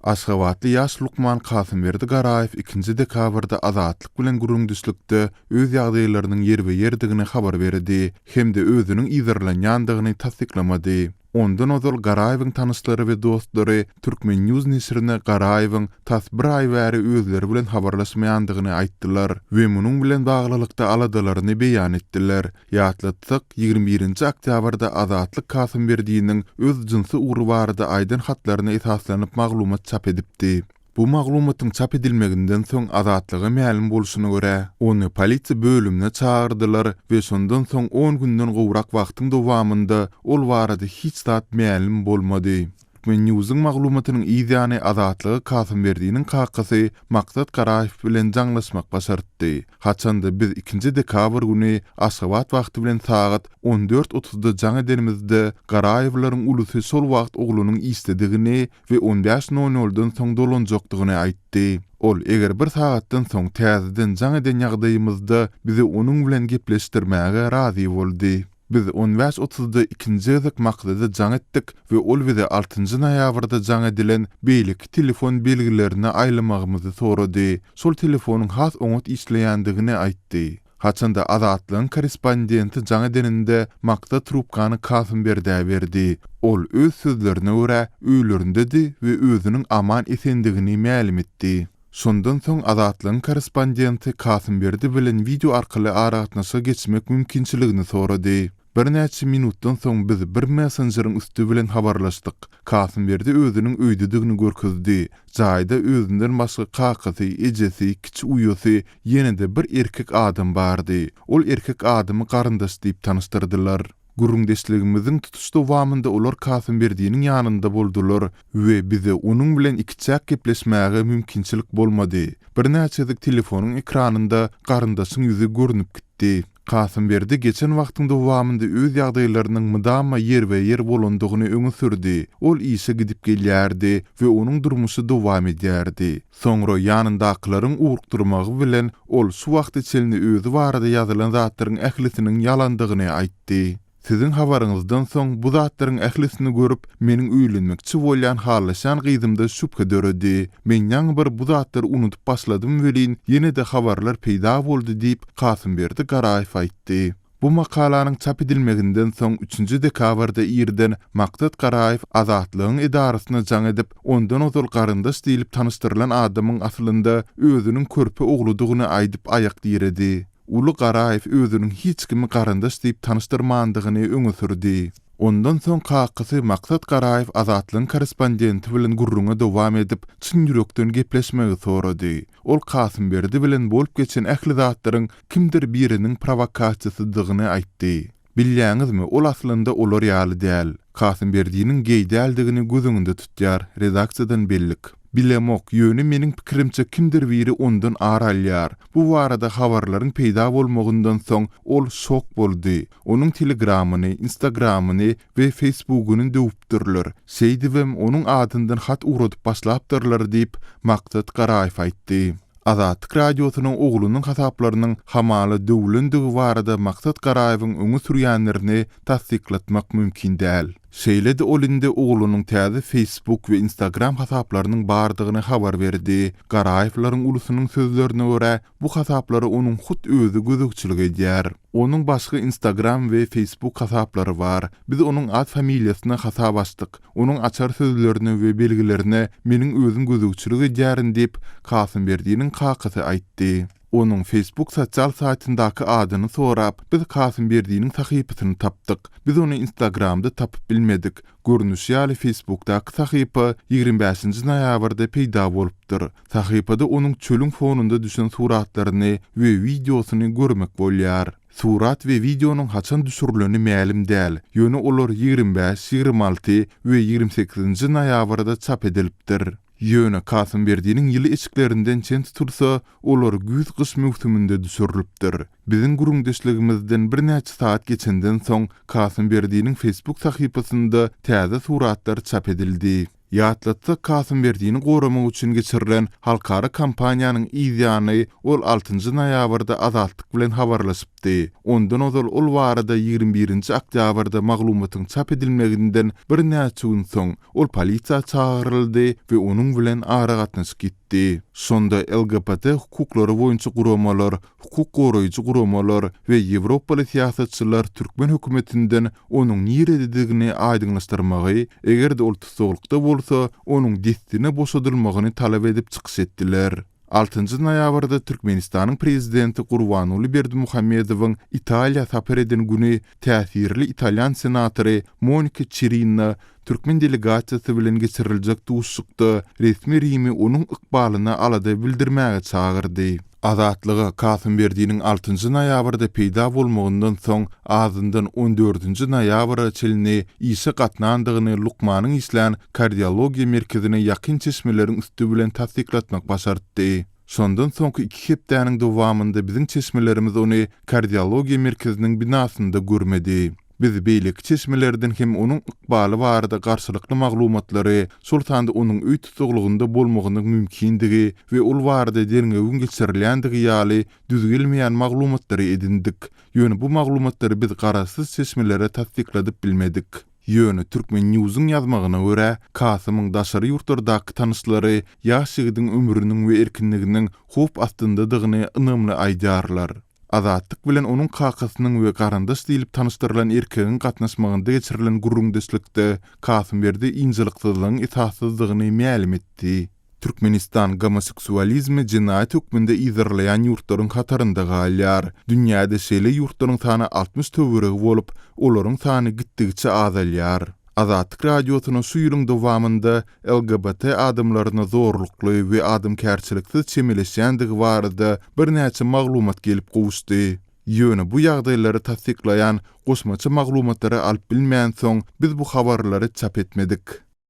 Aşgabatly ýaş Lukman Kasymberdi Garaýew 2-nji dekabrda azatlyk bilen gürüňdüşlükde öz ýagdaýlarynyň ýerbe-ýerdigine habar berdi hem de özüniň izerlenýändigini tasdiklamady. Ondan ozal Garaýewyň tanışlary we dostlary Türkmen News nesrine Garaýewyň tas bir ay bäri özleri bilen habarlaşmaýandygyny aýtdylar we munuň bilen baglylykda aladalaryny beýan etdiler. Ýatlatsak 21-nji oktýabrda azatlyk Kasymberdiňiň öz jynsy ury barada aýdan hatlaryna esaslanyp maglumat çap edipdi. Bu maglumatyň çap edilmeginden soň azatlygy ma'lum bolşuny görä, onu polisiýa bölümine çağırdylar we şondan soň 10 günden gowrak wagtyň dowamında ol barada hiç zat ma'lum bolmady. Türkmen Newsyň maglumatynyň ýa-ni azatlygy Kasymberdiňiň kakasy Maksat Garaýew bilen jaňlaşmak başardy. Haçanda biz 2-nji dekabr güni Aşgabat wagty bilen saat 14:30-da jaň edenimizde Garaýewlaryň ulusy şol wagt oglunyň isledigini we 15:00-dan soň dolanjakdygyny aýtdy. Ol eger bir saatdan soň täzeden jaň eden ýagdaýymyzda bizi onuň bilen gepleşdirmäge razy boldy. Biz 15:30-da 2-nji ýazak maksada jaň etdik we ol bize 6-njy noýabrda jaň edilen beýlik telefon belgilerini aýlamagymyzy sorady. Şol telefonyň has oňat işleýändigini aýtdy. Haçanda azatlygyň korrespondenti jaň edeninde maksat trubkany Kasymberdiňe berdi. Ol öz sözlerine görä öýlerindedi we özüniň aman esendigini ma'lum etdi. Şondan soň azatlygyň korrespondenti Kasymberdi bilen video arkaly aragatnaşa geçmek mümkinçiligini sorady. Bir näçe minutdan soň biz bir messengeryň üstü bilen habarlaşdyk. Kasymberdi özüniň öýdüdigini görkezdi. Jaýda özünden başga kakasy, ejesi, kiçi uýasy, ýene-de bir erkek adam bardy. Ol erkek adamy garyndaş diýip tanışdyrdylar. Gürüňdeşligimiziň tutuş dowamında olar Kasymberdiňiň ýanynda boldular we bize onuň bilen ikçak gepleşmäge mümkinçilik bolmady. Bir näçe telefonyň ekranynda garyndaşyň ýüzi görünüp gitdi. Kasymberdi geçen wagtyň dowamında öz ýagdaýlarynyň mydama ýer bolandygyny öňe sürdi. Ol işe gidip gelýärdi we onuň durmuşy dowam edýärdi. Soňra ýanyndakylaryň urukdurmagy bilen ol şu wagt içinde özü barada ýazylan zatlaryň ählisiniň ýalandygyny aýtdy. Sizin habaryňyzdan soň bu zatlaryň ählisini görüp meniň öýlenmekçi bolýan halaşan gyzymda şüphe döredi. Men ýaňy bir bu zatlary unutup başladym welin ýene-de habarlar peýda boldy diýip Kasymberdi Garaýew aýtdy. Bu makalanyň çap edilmeginden soň 3-nji dekabrda ýerden Maksat Garaýew azatlygyň edarasyna jaň edip ondan ozal garyndaş diýilip tanışdyrylan adamyň aslynda özüniň körpe ogludygyny aýdyp aýak diredi. Ulu Garaýew özüniň hiç kimi garyndaş diýip tanışdyrmandygyny öňe sürdi. Ondan soň kakasy Maksat Garaýew azatlygyň korrespondenti bilen gurrunga dowam edip çyn ýürekden gepleşmegi sorady. Ol Kasymberdi bilen bolup geçen ähli zatlaryň kimdir biriniň provokasiýasydygyny aýtdy. Bilýäňizmi, ol aslynda olar ýaly däl. Kasymberdiňiň geýdäldigini gözüňde tutýar, redaksiýadan bellik. Bilemok, ýöne meniň pikirimçe kimdir biri ondan aralýar. Bu barada habarlaryň peýda bolmagyndan soň ol şok boldy. Onuň Telegramyny, Instagramy we Facebookyny döwüpdirler. Şeýdibem onuň adyndan hat uradyp başlapdyrlar diýip Maksat Garaýew aýtdy. Azatlyk radiosynyň oglunyň hasaplarynyň hamaly döwlendigi barada Maksat Garaýewyň öňe sürýänlerini tasdiklatmak mümkin däl. Şeýle-de olinde oglunyň täze Facebook we Instagram hasaplarynyň bardygyny habar berdi. Garaýewlaryň ulusynyň sözlerine görä bu hasaplary onuň hut özü gözükçilik edýär. Onuň başga Instagram we Facebook hasaplary bar. Biz onuň ad familiýasyna hasap açdyk. Onuň açar sözlerini we belgilerini meniň özüm gözükçilik edýärin diýip Kasymberdiňiň kakasy aýtdy. Onuň Facebook sosial saýtyndaky adyny sorap, biz Kasymberdiňiň sahypasyny tapdyk. Biz onu Instagramda tapyp bilmedik. Görnüşi ýaly Facebookdaky sahypa 25-nji noýabrda peýda bolupdyr. Sahypada onuň çölüň fonunda düşen suratlaryny we videosyny görmek bolýar. Surat we videonyň haçan düşürileni ma'lum däl. Ýöne olar 25, 26 we 28-nji noýabrda çap edilipdir. Ýöne Kasymberdiňiň ýyly eşiklerinden çen tutursa, olar güz gyş mewsüminde düşürilipdir. Biziň gürüňdeşligimizden bir näçe saat geçenden soň Kasymberdiňiň Facebook sahypasynda täze suratlar çap edildi. Ýatlatda Kasımberdiýini goramak üçin geçirilen halkara kampaniýanyň ideýany ol 6-njy noýabrda Azatlyk bilen habarlaşypdy. Ondan ozal ol barada 21-nji oktýabrda maglumatyň çap edilmeginden bir näçe gün soň ol polisiýa çağıryldy we onuň bilen ara gatnaşyp gitdi. Sonda LGBT hukuklary boýunça guramalar, hukuk goraýjy guramalar we Ýewropaly siýasatçylar Türkmen hökümetinden onuň nirededigini aýdyňlaşdyrmagy, egerde ol tutuklukda bolsa, onuň destine boşadylmagyny talap edip çykyş etdiler. 6-njy noýabrda Türkmenistanyň prezidenti Gurbanuly Berdimuhammedowyň Italiýa sapar eden güni täsirli Italian senatory Monika Cirinna Türkmen delegasiýasy bilen geçiriljek duşlukda resmi Rimi onuň ykbalyna alada bildirmäge çağırdy. Azatlyga Kasımberdiýiniň 6-njy noýabrda peýda bolmagyndan soň azyndan 14-nji noýabra çelini işe gatnandygyny Lukmanyň islan kardiologiýa merkezine ýakyn çeşmeleriň üstü bilen tasdiklatmak başardy. Sondan soňky 2 hepdäniň dowamynda biziň çeşmelerimiz ony kardiologiýa merkeziniň binasynda görmedi. Biz beýlik çeşmelerden hem onuň ykbaly barada garşylykly maglumatlary, sultanda onuň öý tutuklygynda bolmagynyň mümkindigi we ol barada derňegin geçirilýändigi ýaly düzgülmeýän maglumatlary edindik. Ýöne bu maglumatlary biz garaşsyz çeşmelere tasdikladyp bilmedik. Ýöne Türkmen Newsyň ýazmagyna görä, Kasymyň daşary ýurtlardaky tanyşlary ýaşygydyň ömrüniň we erkinliginiň howp astyndadygyny ynymly aýdarlar. Azatlyk bilen onuň kakasynyň we garandaş diýilip tanystyrylan erkegiň gatnaşmagynda geçirilen gurrundyşlykda Kasımberdi injiliksyzlygyň itaatsyzlygyny ma'lum etdi. Türkmenistan homoseksualizmi jinayet hükmünde izirleyen yurtların katarında galýar. Dünýäde şeýle yurtlaryň sany 60 töweregi bolup, olaryň sany gitdigiçe azalýar. Azatlyk radiosynyň şu ýylyň dowamynda LGBT adamlaryna zorlukly we adamkärçiliksiz çemeleşýändigi barada bir näçe maglumat gelip gowuşdy. Ýöne bu ýagdaýlary tasdiklaýan goşmaça maglumatlary alyp bilmän soň biz bu habarlary çap etmedik.